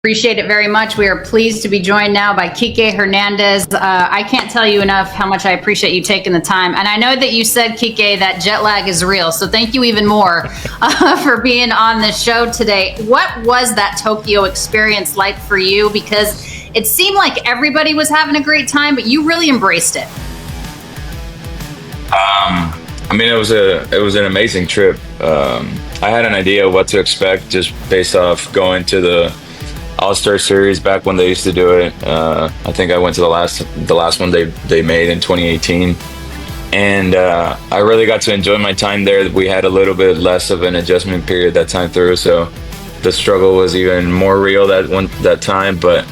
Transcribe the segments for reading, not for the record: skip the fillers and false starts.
Appreciate it very much. We are pleased to be joined now by Kike Hernandez. I can't tell you enough how much I appreciate you taking the time. And I know that you said, Kike, that jet lag is real. So thank you even more for being on the show today. What was that Tokyo experience like for you? Because it seemed like everybody was having a great time, but you really embraced it. I mean, it was an amazing trip. I had an idea of what to expect just based off going to the All-Star Series back when they used to do it. I think I went to the last one they made in 2018, and I really got to enjoy my time there. We had a little bit less of an adjustment period that time through, so the struggle was even more real that time. But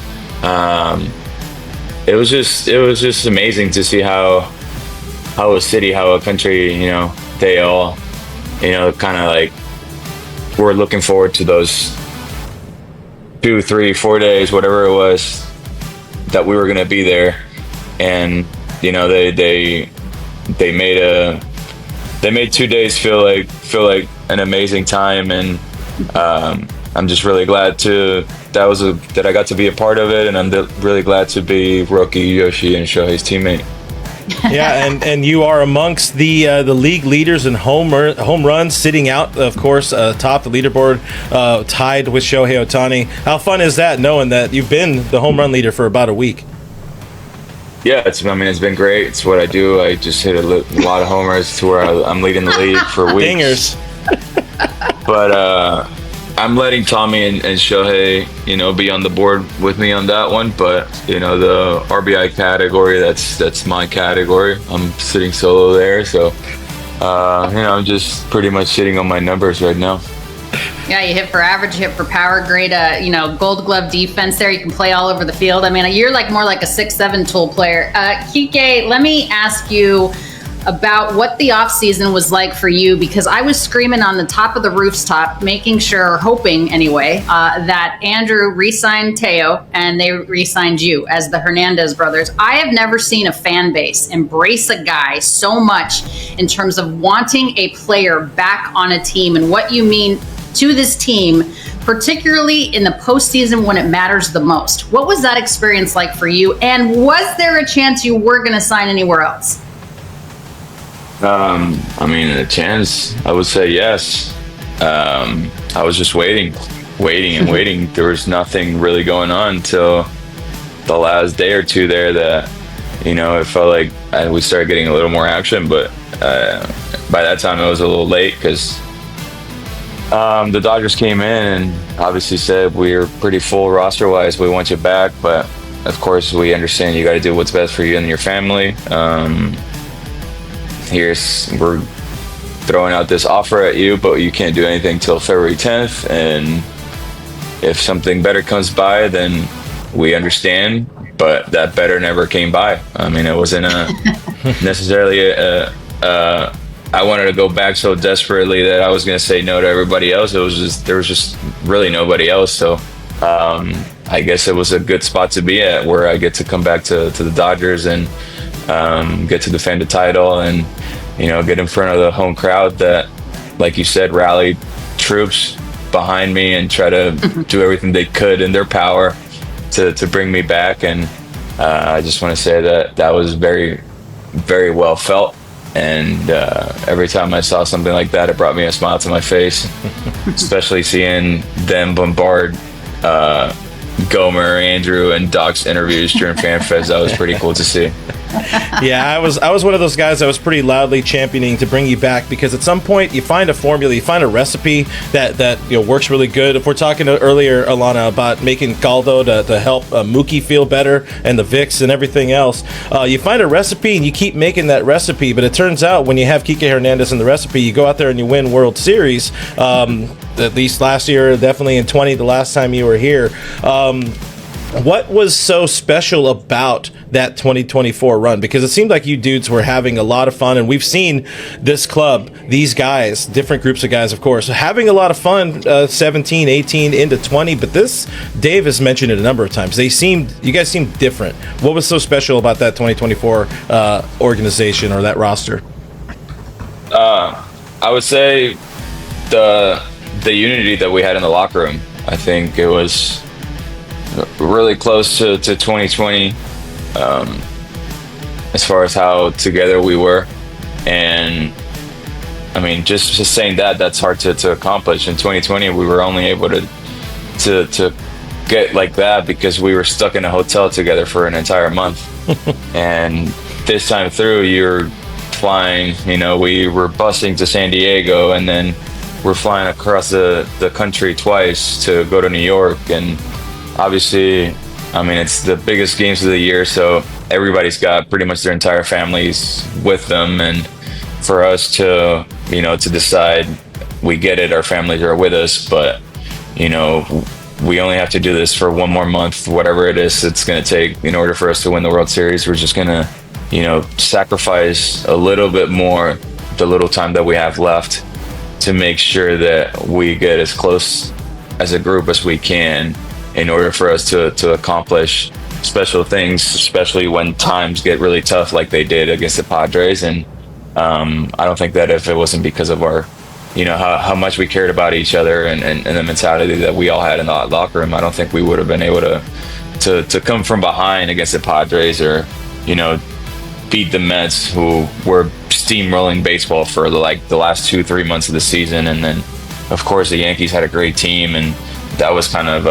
it was just amazing to see how a city, how a country, they all, kind of like were looking forward to those 2, 3, 4 days, whatever it was, that we were gonna be there. And they made 2 days feel like an amazing time. And I'm just really glad that I got to be a part of it, and I'm really glad to be Roki, Yoshi, and Shohei's teammate. Yeah, and you are amongst the league leaders in home runs, sitting out, of course, top the leaderboard, tied with Shohei Ohtani. How fun is that, knowing that you've been the home run leader for about a week? Yeah, it's been great. It's what I do. I just hit a lot of homers to where I'm leading the league for weeks. Dingers. But I'm letting Tommy and Shohei, be on the board with me on that one. But the RBI category, that's my category. I'm sitting solo there, so I'm just pretty much sitting on my numbers right now. Yeah, you hit for average, you hit for power, great, Gold Glove defense there. You can play all over the field. I mean, you're more like a 6'7" tool player. Kike, let me ask you about what the offseason was like for you, because I was screaming on the top of the rooftop, hoping anyway, that Andrew re-signed Teo and they re-signed you as the Hernandez brothers. I have never seen a fan base embrace a guy so much in terms of wanting a player back on a team and what you mean to this team, particularly in the postseason when it matters the most. What was that experience like for you? And was there a chance you were going to sign anywhere else? A chance, I would say yes. I was just waiting. There was nothing really going on until the last day or two there that, it felt like we started getting a little more action. But by that time, it was a little late because the Dodgers came in and obviously said we're pretty full roster-wise. We want you back. But, of course, we understand you got to do what's best for you and your family. We're throwing out this offer at you, but you can't do anything till February 10th. And if something better comes by, then we understand. But that better never came by. I mean, it wasn't necessarily I wanted to go back so desperately that I was going to say no to everybody else. There was just really nobody else. So I guess it was a good spot to be at, where I get to come back to the Dodgers and get to defend the title and get in front of the home crowd that, like you said, rallied troops behind me and try to do everything they could in their power to bring me back. And I just want to say that was very, very well felt. And every time I saw something like that, it brought me a smile to my face, especially seeing them bombard Gomer, Andrew, and Doc's interviews during FanFest. That was pretty cool to see. Yeah, I was one of those guys that was pretty loudly championing to bring you back, because at some point you find a formula, you find a recipe that works really good. If we're talking earlier, Alana, about making caldo to help Mookie feel better and the Vicks and everything else, you find a recipe and you keep making that recipe. But it turns out when you have Kike Hernandez in the recipe, you go out there and you win World Series. At least last year, definitely in 20, the last time you were here. What was so special about that 2024 run? Because it seemed like you dudes were having a lot of fun, and we've seen this club, these guys, different groups of guys, of course, having a lot of fun 17, 18 into 20. But this, Dave has mentioned it a number of times, you guys seemed different. What was so special about that 2024 organization or that roster? I would say the unity that we had in the locker room. I think it was really close to 2020 as far as how together we were. And I mean, just saying that's hard to accomplish. In 2020, we were only able to get like that because we were stuck in a hotel together for an entire month. And this time through, you're flying, we were busing to San Diego, and then we're flying across the country twice to go to New York. And obviously, I mean, it's the biggest games of the year, so everybody's got pretty much their entire families with them. And for us to, to decide, we get it, our families are with us, but, we only have to do this for one more month, whatever it is it's going to take in order for us to win the World Series. We're just going to, sacrifice a little bit more the little time that we have left to make sure that we get as close as a group as we can in order for us to accomplish special things, especially when times get really tough like they did against the Padres. And I don't think that if it wasn't because of our, how much we cared about each other and the mentality that we all had in the locker room, I don't think we would have been able to come from behind against the Padres or, beat the Mets, who were steamrolling baseball for the last 2-3 months of the season. And then, of course, the Yankees had a great team, and that was kind of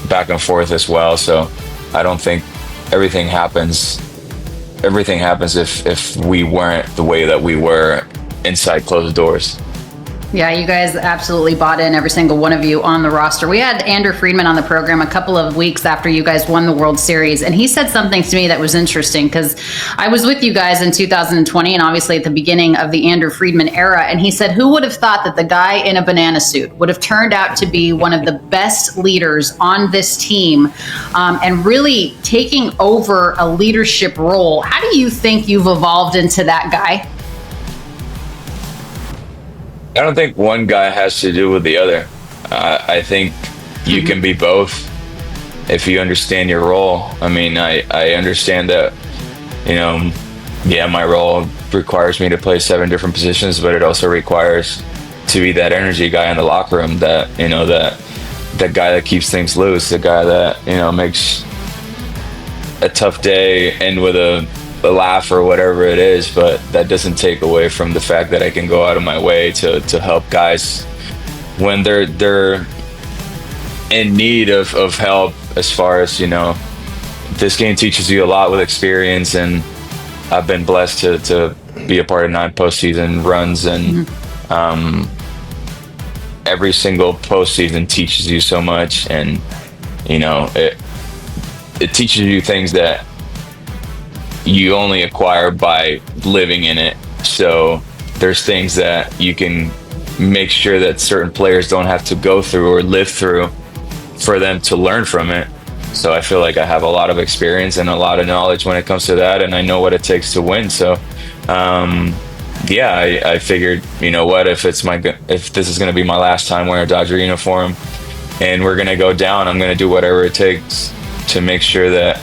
back and forth as well. So I don't think everything happens if we weren't the way that we were inside closed doors. Yeah, you guys absolutely bought in, every single one of you on the roster. We had Andrew Friedman on the program a couple of weeks after you guys won the World Series, and he said something to me that was interesting because I was with you guys in 2020 and obviously at the beginning of the Andrew Friedman era, and he said, who would have thought that the guy in a banana suit would have turned out to be one of the best leaders on this team and really taking over a leadership role? How do you think you've evolved into that guy? I don't think one guy has to do with the other. I think you can be both if you understand your role. I mean, I understand that, my role requires me to play 7 different positions, but it also requires to be that energy guy in the locker room, that, that guy that keeps things loose, the guy that, makes a tough day end with a laugh or whatever it is. But that doesn't take away from the fact that I can go out of my way to help guys when they're in need of help. As far as, this game teaches you a lot with experience, and I've been blessed to be a part of 9 postseason runs, and every single postseason teaches you so much. And it teaches you things that you only acquire by living in it. So there's things that you can make sure that certain players don't have to go through or live through for them to learn from it. So I feel like I have a lot of experience and a lot of knowledge when it comes to that, and I know what it takes to win. So I figured, if this is going to be my last time wearing a Dodger uniform and we're going to go down, I'm going to do whatever it takes to make sure that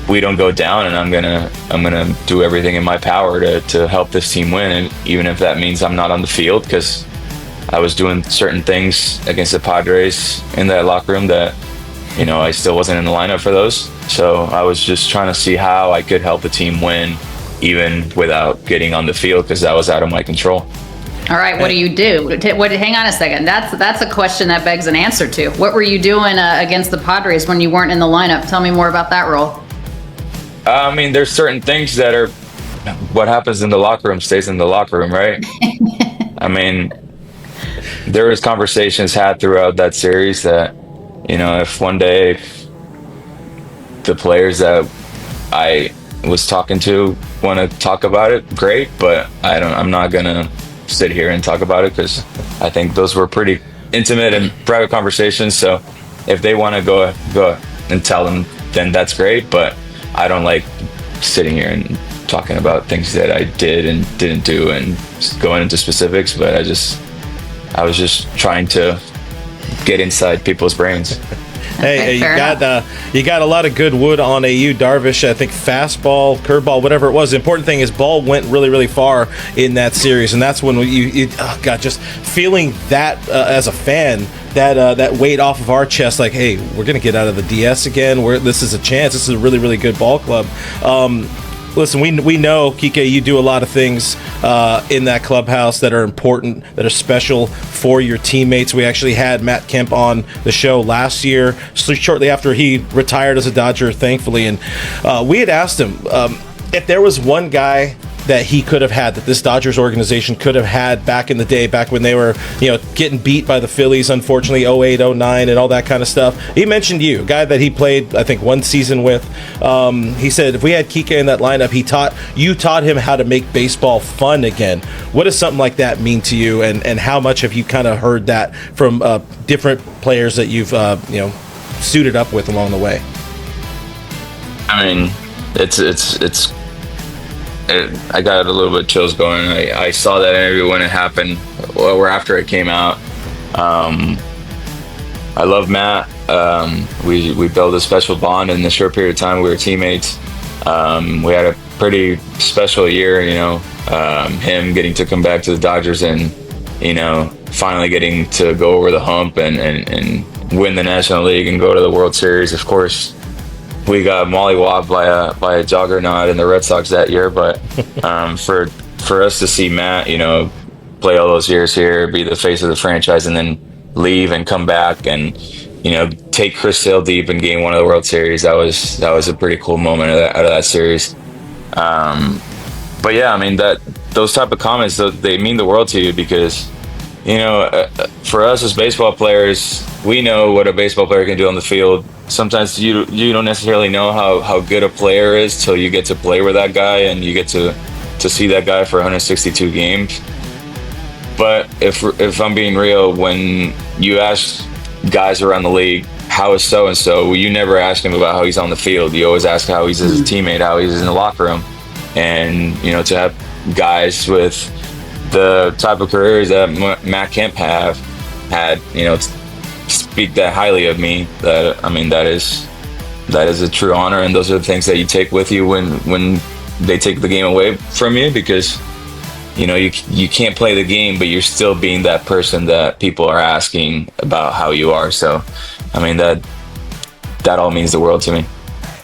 we don't go down, and I'm gonna do everything in my power to help this team win. And even if that means I'm not on the field, because I was doing certain things against the Padres in that locker room that I still wasn't in the lineup for those. So I was just trying to see how I could help the team win even without getting on the field, because that was out of my control. All right, what do you do? Hang on a second. That's a question that begs an answer to. What were you doing against the Padres when you weren't in the lineup? Tell me more about that role. I mean, there's certain things that are what happens in the locker room stays in the locker room, right? I mean, there was conversations had throughout that series that, if one day the players that I was talking to want to talk about it, great, but I'm not gonna sit here and talk about it, because I think those were pretty intimate and private conversations. So if they want to go and tell them, then that's great, but I don't like sitting here and talking about things that I did and didn't do and going into specifics. But I was just trying to get inside people's brains. Hey, you got a lot of good wood on AU. Darvish, I think fastball, curveball, whatever it was. The important thing is ball went really, really far in that series, and that's when just feeling that as a fan that weight off of our chest, like, hey, we're gonna get out of the DS again. This is a chance. This is a really, really good ball club. Listen, we know, Kike, you do a lot of things in that clubhouse that are important, that are special for your teammates. We actually had Matt Kemp on the show last year, shortly after he retired as a Dodger, thankfully, and we had asked him if there was one guy that he could have had, that this Dodgers organization could have had back in the day, back when they were, getting beat by the Phillies, unfortunately, 08, 09, and all that kind of stuff. He mentioned you, a guy that he played, I think, one season with. He said if we had Kike in that lineup, you taught him how to make baseball fun again. What does something like that mean to you, and how much have you kind of heard that from different players that you've, suited up with along the way? I mean, I got a little bit of chills going. I saw that interview when it happened, or after it came out. I love Matt. We built a special bond in the short period of time we were teammates. We had a pretty special year, him getting to come back to the Dodgers and, finally getting to go over the hump and win the National League and go to the World Series. Of course, we got mollywopped by a juggernaut in the Red Sox that year, but for us to see Matt, play all those years here, be the face of the franchise, and then leave and come back and take Chris Sale deep in Game 1 of the World Series, that was a pretty cool moment out of that series. But yeah, I mean, those type of comments, they mean the world to you because for us as baseball players, we know what a baseball player can do on the field. Sometimes you don't necessarily know how good a player is till you get to play with that guy and you get to see that guy for 162 games. But if I'm being real, when you ask guys around the league, how is so-and-so, you never ask him about how he's on the field. You always ask how he's as a teammate, how he's in the locker room. And, to have guys with the type of careers that Matt Kemp had, speak that highly of me, that is a true honor, and those are the things that you take with you when they take the game away from you, because you can't play the game, but you're still being that person that people are asking about how you are. So I mean, that all means the world to me.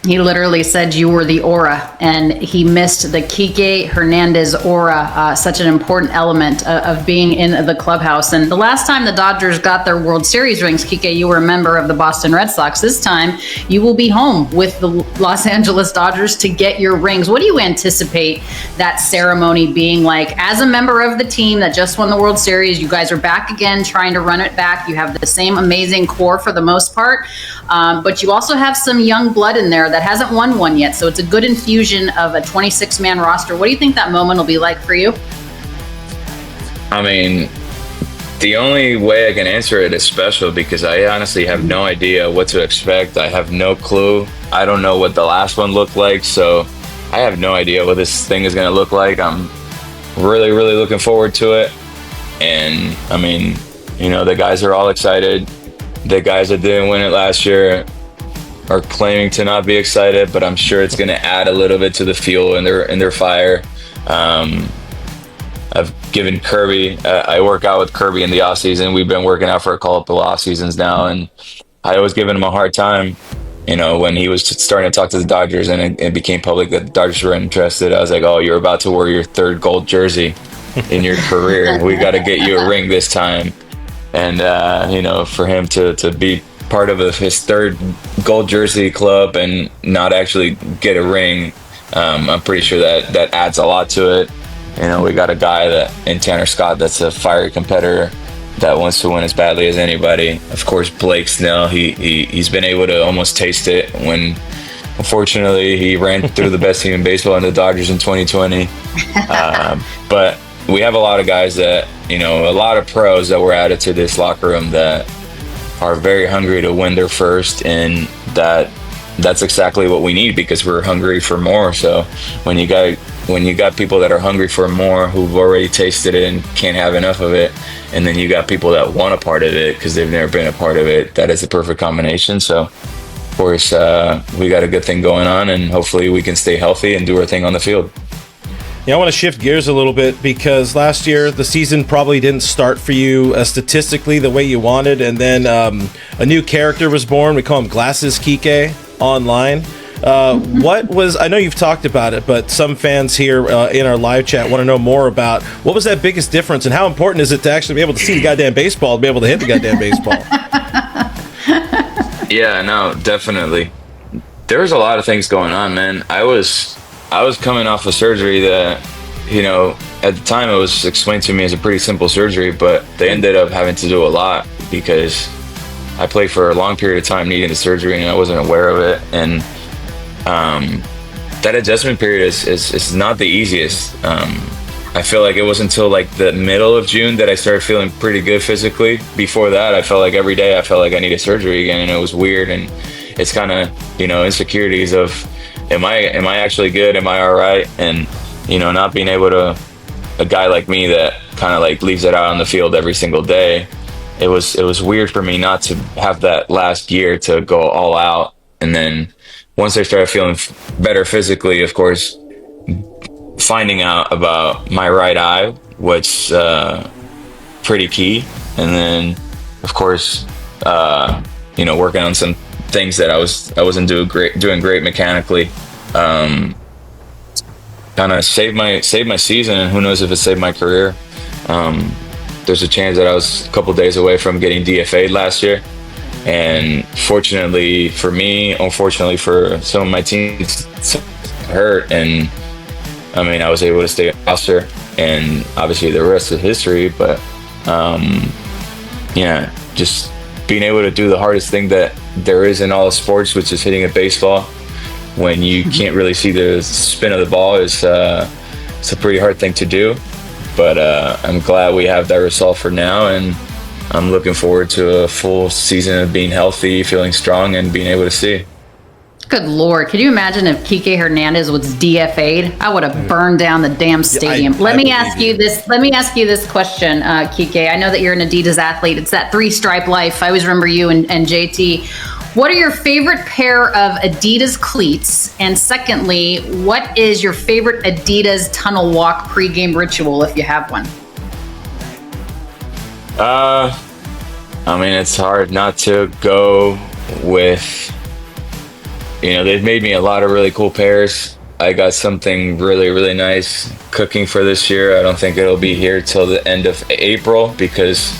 He literally said you were the aura, and he missed the Kike Hernandez aura, such an important element of being in the clubhouse. And the last time the Dodgers got their World Series rings, Kike, you were a member of the Boston Red Sox. This time, you will be home with the Los Angeles Dodgers to get your rings. What do you anticipate that ceremony being like? As a member of the team that just won the World Series, you guys are back again, trying to run it back. You have the same amazing core for the most part, but you also have some young blood in there that hasn't won one yet, so it's a good infusion of a 26-man roster. What do you think that moment will be like for you? I mean, the only way I can answer it is special, because I honestly have no idea what to expect. I have no clue. I don't know what the last one looked like, so I have no idea what this thing is going to look like. I'm really, really looking forward to it. And I mean, the guys are all excited. The guys that didn't win it last year are claiming to not be excited, but I'm sure it's going to add a little bit to the fuel in their fire. I've given Kirby, I work out with Kirby in the off season. We've been working out for a couple of off seasons now, and I was giving him a hard time, when he was starting to talk to the Dodgers and it became public that the Dodgers were interested. I was like, oh, you're about to wear your third gold jersey in your career. We got to get you a ring this time. And for him to be part of his third gold jersey club and not actually get a ring, I'm pretty sure that adds a lot to it. We got a guy in Tanner Scott that's a fiery competitor that wants to win as badly as anybody. Of course, Blake Snell, he's been able to almost taste it when, unfortunately, he ran through the best team in baseball in the Dodgers in 2020. But we have a lot of guys that, a lot of pros that were added to this locker room that are very hungry to win their first, and that's exactly what we need, because we're hungry for more. So when you got people that are hungry for more, who've already tasted it and can't have enough of it, and then you got people that want a part of it because they've never been a part of it, that is a perfect combination. So of course, we got a good thing going on, and hopefully we can stay healthy and do our thing on the field. I want to shift gears a little bit because last year the season probably didn't start for you statistically the way you wanted, and then a new character was born. We call him Glasses Kike online. What was, I know you've talked about it, but some fans here in our live chat want to know more about what was that biggest difference, and how important is it to actually be able to see the goddamn baseball, to be able to hit the goddamn baseball? Yeah, no, definitely. There was a lot of things going on, man. I was coming off a surgery that, at the time it was explained to me as a pretty simple surgery, but they ended up having to do a lot because I played for a long period of time needing the surgery and I wasn't aware of it. And that adjustment period is not the easiest. I feel like it wasn't until like the middle of June that I started feeling pretty good physically. Before that, I felt like every day I felt like I needed surgery again, and it was weird. And it's kind of, insecurities of, am I actually good? Am I all right? And, not being able to, a guy like me that kind of like leaves it out on the field every single day. It was weird for me not to have that last year to go all out. And then once I started feeling better physically, of course, finding out about my right eye was pretty key. And then, of course, working on some things that I wasn't doing great mechanically. Kind of saved my season, and who knows if it saved my career. There's a chance that I was a couple days away from getting DFA'd last year. And fortunately for me, unfortunately for some of my teams, hurt. And I mean, I was able to stay on roster, and obviously the rest is history. But just being able to do the hardest thing that there is in all sports, which is hitting a baseball when you can't really see the spin of the ball, it's a pretty hard thing to do. But I'm glad we have that resolved for now, and I'm looking forward to a full season of being healthy, feeling strong, and being able to see. Good Lord. Could you imagine if Kike Hernandez was DFA'd? I would have burned down the damn stadium. Let me ask you this question, Kike. I know that you're an Adidas athlete. It's that three-stripe life. I always remember you and JT. What are your favorite pair of Adidas cleats? And secondly, what is your favorite Adidas tunnel walk pregame ritual, if you have one? I mean, it's hard not to go with, they've made me a lot of really cool pairs. I got something really, really nice cooking for this year. I don't think it'll be here till the end of April because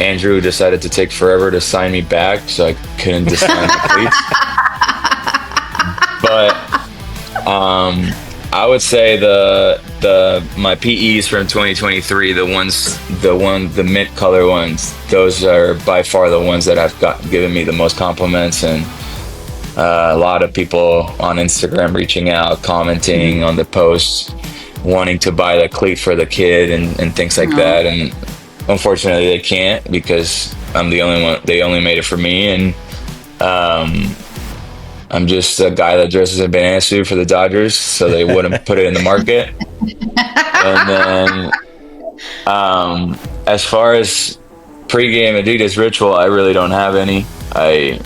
Andrew decided to take forever to sign me back, so I couldn't just sign the cleats. But I would say my PEs from 2023, the mint color ones, those are by far the ones that have given me the most compliments, and a lot of people on Instagram reaching out, commenting on the posts, wanting to buy the cleat for the kid and things like that. And unfortunately they can't because I'm the only one. They only made it for me, and I'm just a guy that dresses in a banana suit for the Dodgers, so they wouldn't put it in the market. And then as far as pregame Adidas ritual, I really don't have any. I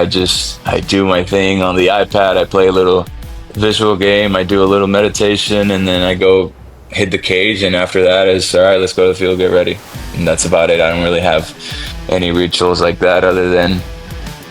do my thing on the iPad. I play a little visual game. I do a little meditation, and then I go hit the cage. And after that is, all right, let's go to the field, get ready. And that's about it. I don't really have any rituals like that other than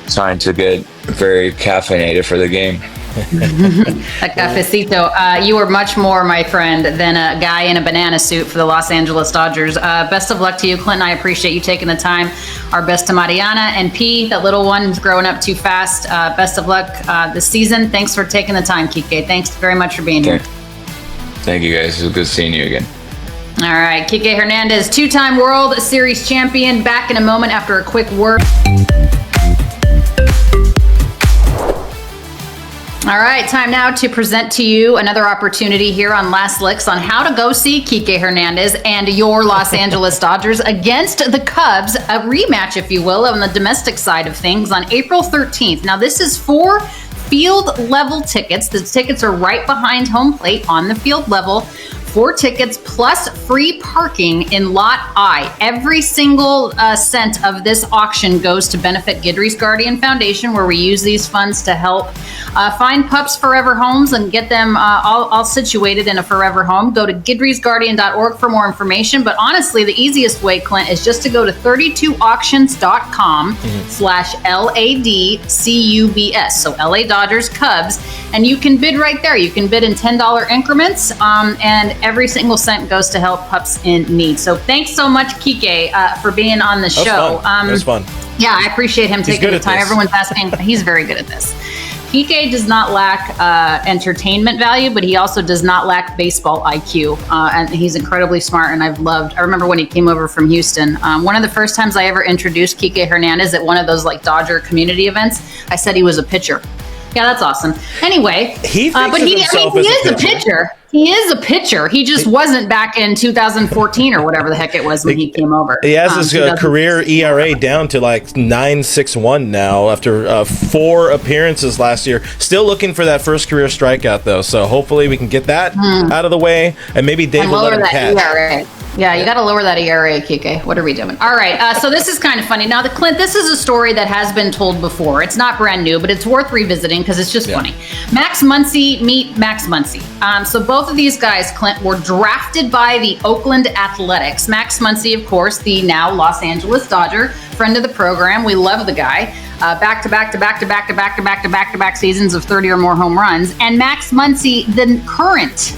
trying to get very caffeinated for the game. A cafecito. You are much more, my friend, than a guy in a banana suit for the Los Angeles Dodgers. Best of luck to you, Clinton. I appreciate you taking the time. Our best to Mariana and P, that little one who's growing up too fast. Best of luck this season. Thanks for taking the time, Kike. Thanks very much for being here. Thank you, guys. It was good seeing you again. All right, Kike Hernandez, two-time World Series champion, back in a moment after a quick word. All right, time now to present to you another opportunity here on Last Licks on how to go see Kike Hernandez and your Los Angeles Dodgers against the Cubs, a rematch, if you will, on the domestic side of things on April 13th. Now, this is for field level tickets. The tickets are right behind home plate on the field level. 4 tickets plus free parking in Lot I. Every single cent of this auction goes to benefit Gidry's Guardian Foundation, where we use these funds to help find pups forever homes and get them all situated in a forever home. Go to gidrysguardian.org for more information. But honestly, the easiest way, Clint, is just to go to 32auctions.com/LADCUBS. So LA Dodgers Cubs. And you can bid right there. You can bid in $10 increments, and every single cent goes to help pups in need. So thanks so much, Kike, for being on the show. That was fun. Yeah, I appreciate him taking the time. Everyone's asking. He's very good at this. Kike does not lack entertainment value, but he also does not lack baseball IQ. And he's incredibly smart, and I remember when he came over from Houston. One of the first times I ever introduced Kike Hernandez at one of those like Dodger community events, I said he was a pitcher. Yeah, that's awesome. Anyway, he is a pitcher. He is a pitcher. He just wasn't back in 2014 or whatever the heck it was when he came over. He has his career ERA down to like 9.61 now after 4 appearances last year. Still looking for that first career strikeout though. So hopefully we can get that out of the way, and maybe Dave will let him catch. ERA. Yeah, you got to lower that ERA, Kike. What are we doing? All right, so this is kind of funny. Now, Clint, this is a story that has been told before. It's not brand new, but it's worth revisiting because it's just funny. Max Muncy, meet Max Muncy. So both of these guys, Clint, were drafted by the Oakland Athletics. Max Muncy, of course, the now Los Angeles Dodger, friend of the program. We love the guy. Back-to-back seasons of 30 or more home runs. And Max Muncy, the current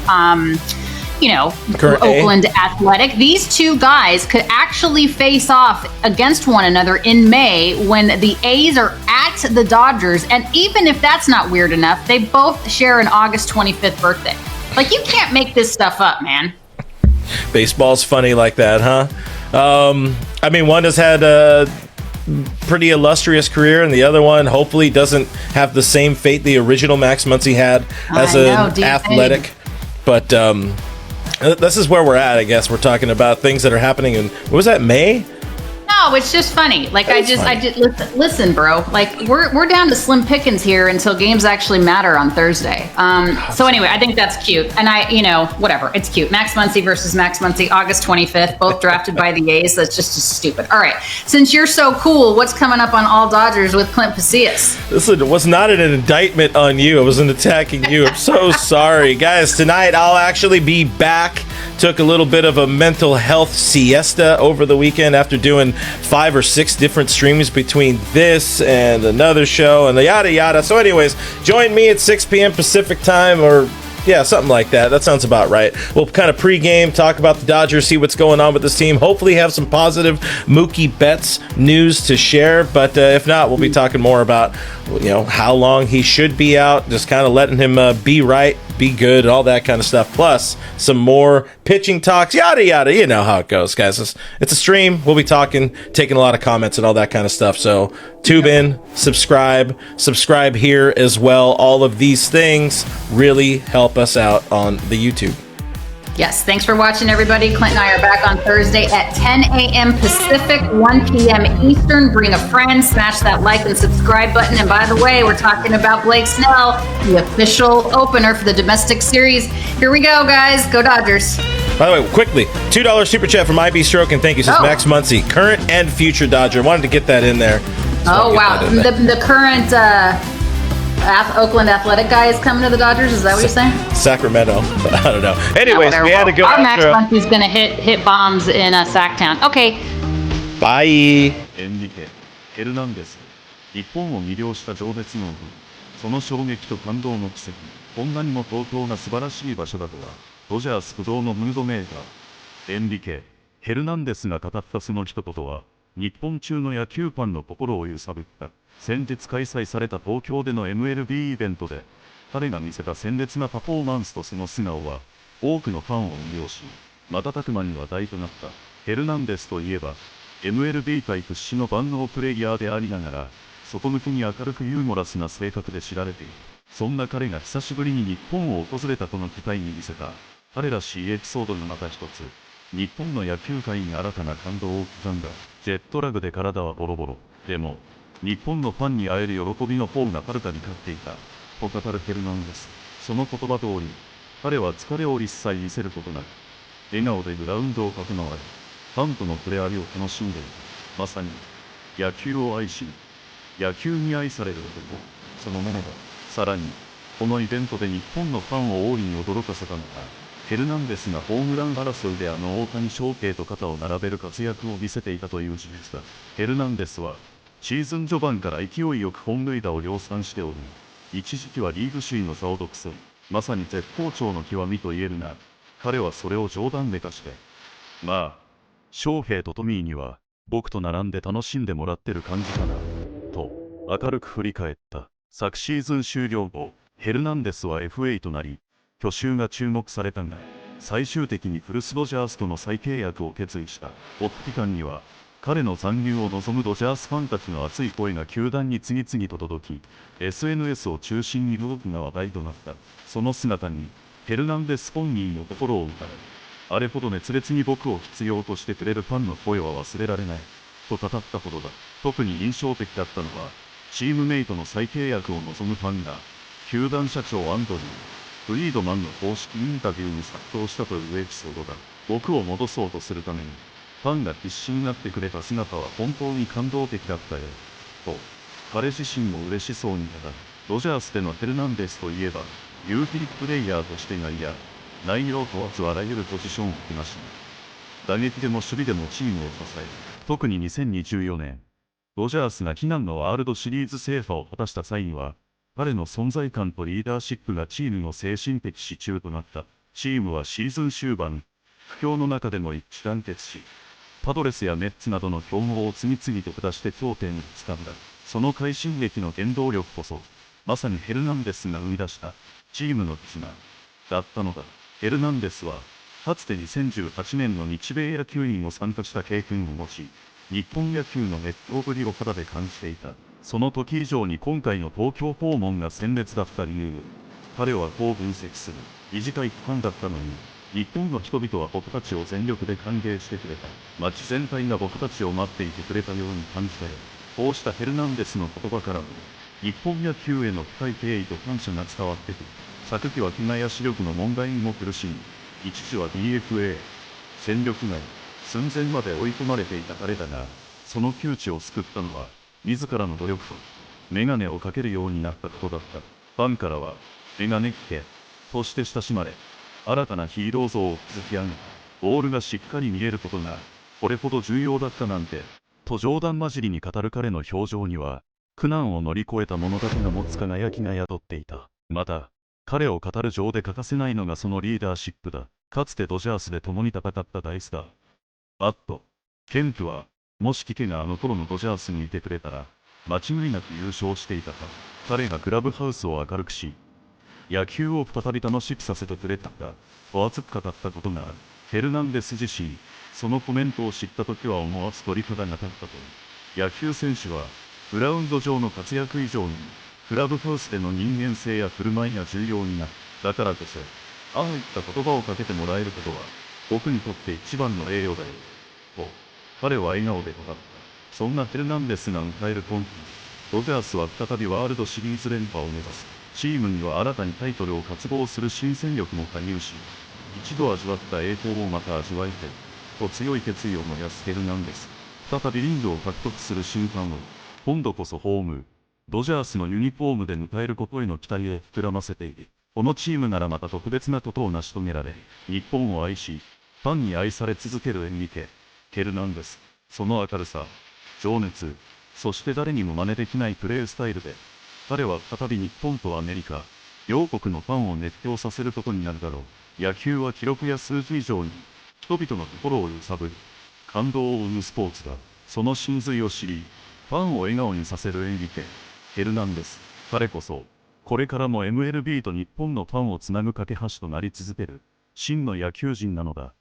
Oakland Athletic. These two guys could actually face off against one another in May when the A's are at the Dodgers. And even if that's not weird enough, they both share an August 25th birthday. Like, you can't make this stuff up, man. Baseball's funny like that, huh? I mean, one has had a pretty illustrious career, and the other one hopefully doesn't have the same fate the original Max Muncy had as an Athletic. But this is where we're at, I guess. We're talking about things that are happening in, what was that, May? No, it's just funny. Like, I just listen, bro. Like, we're down to slim pickings here until games actually matter on Thursday. So anyway, I think that's cute. And whatever. It's cute. Max Muncy versus Max Muncy, August 25th, both drafted by the A's. That's just stupid. All right. Since you're so cool, what's coming up on All Dodgers with Clint Pasillas? Listen, it was not an indictment on you. It wasn't attacking you. I'm so sorry. Guys, tonight I'll actually be back. Took a little bit of a mental health siesta over the weekend after doing 5 or 6 different streams between this and another show and yada yada. So anyways, join me at 6 p.m. Pacific time, or yeah, something like that. That sounds about right. We'll kind of pregame, talk about the Dodgers, see what's going on with this team. Hopefully have some positive Mookie Betts news to share. But if not, we'll be talking more about, how long he should be out, just kind of letting him be right, be good, all that kind of stuff. Plus some more pitching talks, yada yada. You know how it goes, guys. It's a stream. We'll be talking, taking a lot of comments and all that kind of stuff. So tube in, subscribe here as well. All of these things really help us out on the YouTube. Yes, thanks for watching, everybody. Clint and I are back on Thursday at 10 a.m. Pacific, 1 p.m. Eastern. Bring a friend, smash that like and subscribe button. And by the way, we're talking about Blake Snell, the official opener for the domestic series. Here we go, guys. Go Dodgers. By the way, quickly, $2 super chat from IB Stroke, and thank you, says Max Muncy, current and future Dodger. Wanted to get that in there. Wow. The current Oakland Athletic guy is coming to the Dodgers? Is that what you're saying? Sacramento. I don't know. Anyways, we had to go. Our Max Muncy's going to hit bombs in Sacktown. Okay. Bye. エンリケ・ヘルナンデス、日本を魅了した情熱の部、その衝撃と感動の奇跡、こんなにも尊大な素晴らしい場所だとは、ドジャース不動のムードメーカー、エンリケ・ヘルナンデスが語ったその一言は、日本中の野球ファンの心を揺さぶった。先日開催された東京での Mlb イベントで、彼が見せた鮮烈なパフォーマンスとその素顔は、多くのファンを魅了し、瞬く間に話題となった。ヘルナンデスといえば、Mlb 界屈指の万能プレイヤーでありながら、底抜けに明るくユーモラスな性格で知られている。そんな彼が久しぶりに日本を訪れたこの機会に見せた、彼らしいエピソードのまた一つ、日本の野球界に新たな感動を刻んだ。ジェットラグで体はボロボロ。でも、日本のファンに会える喜びの方がはるかに勝っていた。と語るヘルナンデス。その言葉通り、彼は疲れを一切見せることなく、笑顔でグラウンドを駆け回り、ファンとの触れ合いを楽しんでいる。まさに、野球を愛し、野球に愛される男、そのものだ。さらに、このイベントで日本のファンを大いに驚かせたのが、ヘルナンデスがホームラン争いで大谷翔平と肩を並べる活躍を見せていたという事実だ。ヘルナンデスは、シーズン序盤から勢いよく本塁打を量産しており、一時期はリーグ首位の座を独占。まさに絶好調の極みと言えるが、彼はそれを冗談めかして、まあ、翔平とトミーには、僕と並んで楽しんでもらってる感じかな、と、明るく振り返った。昨シーズン終了後、ヘルナンデスは FA となり、去就が注目されたが、最終的に古巣ドジャースとの再契約を決意した。オフ期間には、彼の残留を望むドジャースファンたちの熱い声が球団に次々と届き、SNS を中心に動きが話題となった。その姿に、ヘルナンデス本人の心を打たれ、あれほど熱烈に僕を必要としてくれるファンの声は忘れられない、と語ったほどだ。特に印象的だったのは、チームメイトの再契約を望むファンが、球団社長アンドリー・フリードマンの公式インタビューに殺到したというエピソードだ。僕を戻そうとするために、ファンが必死になってくれた姿は本当に感動的だったよ、と、彼自身も嬉しそうに語る。ドジャースでのヘルナンデスといえば、ユーティリプレイヤーとして外野、内容問わずあらゆるポジションをこなし、打撃でも守備でもチームを支える。特に2024年、ドジャースが悲願のワールドシリーズ制覇を果たした際には、彼の存在感とリーダーシップがチームの精神的支柱となった。チームはシーズン終盤、不況の中でも一致団結し、パドレスやメッツなどの強豪を次々と下して頂点につかんだ。その快進撃の原動力こそ、まさにヘルナンデスが生み出したチームの絆だったのだ。ヘルナンデスは、かつて2018年の日米野球にも参加した経験を持ち、日本野球の熱狂ぶりを肌で感じていた。その時以上に今回の東京訪問が鮮烈だった理由、彼はこう分析する。短い期間だったのに、日本の人々は僕たちを全力で歓迎してくれた。街全体が僕たちを待っていてくれたように感じたよ。こうしたヘルナンデスの言葉からも、日本野球への深い敬意と感謝が伝わってくる。昨季は怪我や視力の問題にも苦しみ、一時は DFA、戦力外、寸前まで追い込まれていた彼だが、その窮地を救ったのは、自らの努力と、メガネをかけるようになったことだった。ファンからは、メガネっ気として親しまれ、新たなヒーロー像を築き上げ、ボールがしっかり見えることが、これほど重要だったなんて、と冗談交じりに語る彼の表情には、苦難を乗り越えた者だけが持つ輝きが宿っていた。また、彼を語る上で欠かせないのがそのリーダーシップだ。かつてドジャースで共に戦った大スター、バット、ケンプは、もしキケがあの頃のドジャースにいてくれたら、間違いなく優勝していたか。彼がクラブハウスを明るくし、野球を再び楽しくさせてくれたか、と熱く語ったことがある。ヘルナンデス自身、そのコメントを知った時は思わず鳥肌が立ったという。野球選手は、グラウンド上の活躍以上に、クラブハウスでの人間性や振る舞いが重要になる。だからこそ、ああいった言葉をかけてもらえることは、僕にとって一番の栄誉だよ。と、彼は笑顔で語った。そんなヘルナンデスが迎える今季、ドジャースは再びワールドシリーズ連覇を目指す。チームには新たにタイトルを渇望する新戦力も加入し、一度味わった栄光をまた味わいたい、と強い決意を燃やすヘルナンデス。再びリングを獲得する瞬間を、今度こそホーム、ドジャースのユニフォームで迎えることへの期待を膨らませている。このチームならまた特別なことを成し遂げられ、日本を愛し、ファンに愛され続けるエンリケ・ヘルナンデス。その明るさ、情熱、そして誰にも真似できないプレースタイルで、彼は再び日本とアメリカ、両国のファンを熱狂させることになるだろう。野球は記録や数字以上に、人々の心を揺さぶり、感動を生むスポーツだ。その真髄を知り、ファンを笑顔にさせるエンリケ・ヘルナンデス。彼こそ、これからも MLB と日本のファンをつなぐ架け橋となり続ける、真の野球人なのだ。